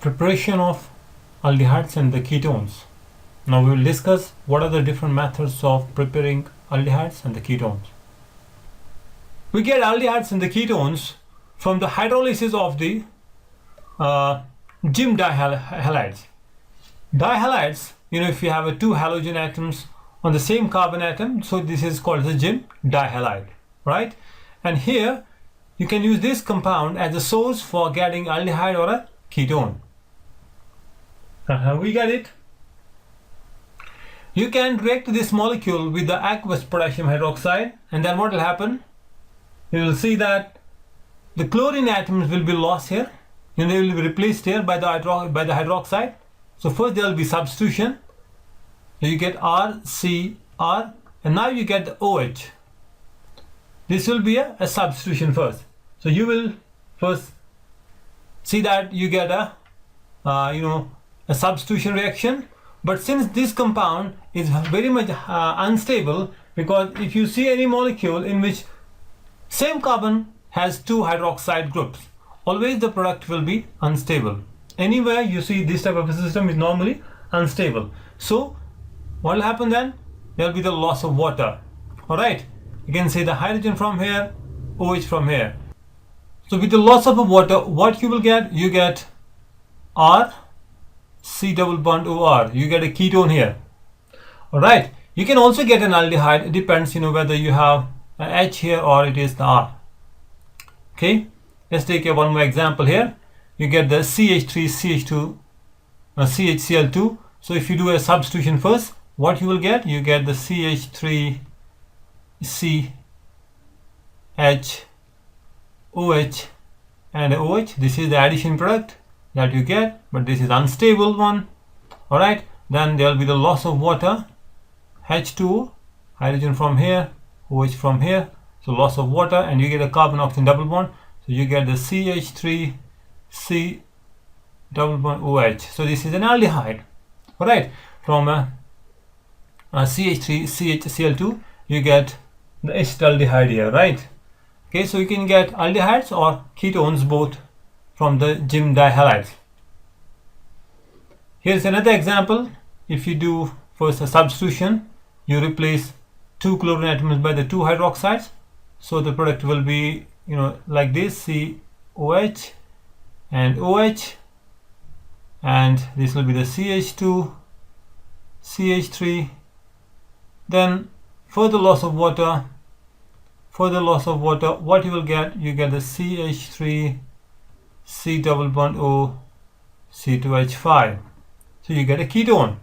Preparation of aldehydes and the ketones. Now we will discuss what are the different methods of preparing aldehydes and the ketones. We get aldehydes and the ketones from the hydrolysis of the Gemdihalides. Dihalides, if you have two halogen atoms on the same carbon atom, so this is called the Gemdihalide, right? And here you can use this compound as a source for getting aldehyde or a ketone. How we get it? You can react this molecule with the aqueous potassium hydroxide, and then what will happen? You will see that the chlorine atoms will be lost here, and they will be replaced here by the hydroxide. So first there will be substitution. So you get R, C, R, and now you get the OH. This will be a substitution first. So you will first see that you get a substitution reaction. But since this compound is very much unstable, because if you see any molecule in which same carbon has two hydroxide groups, always the product will be unstable. Anywhere you see this type of a system is normally unstable. So what will happen then? There will be the loss of water. Alright, you can see the hydrogen from here, OH from here. So with the loss of water, what you will get? You get R, C double bond OR. You get a ketone here. Alright, you can also get an aldehyde. It depends, whether you have an H here or it is the R. Okay, let's take one more example here. You get the CH3CH2 CHCl2. So if you do a substitution first, what you will get? You get the CH3CH OH and OH. This is the addition product that you get, but this is unstable one. Alright, then there will be the loss of water, H2O, hydrogen from here, OH from here, so loss of water, and you get a carbon oxygen double bond, so you get the CH3C double bond OH. So this is an aldehyde. Alright, from CH3CHCl2 you get the acetaldehyde here, right? Okay, so you can get aldehydes or ketones both from the Gemdihalides. Here's another example. If you do first a substitution, you replace two chlorine atoms by the two hydroxides, so the product will be like this, COH and OH, and this will be the CH2 CH3. Then further loss of water, what you will get? You get the CH3 C double bond O C2H5. So you get a ketone.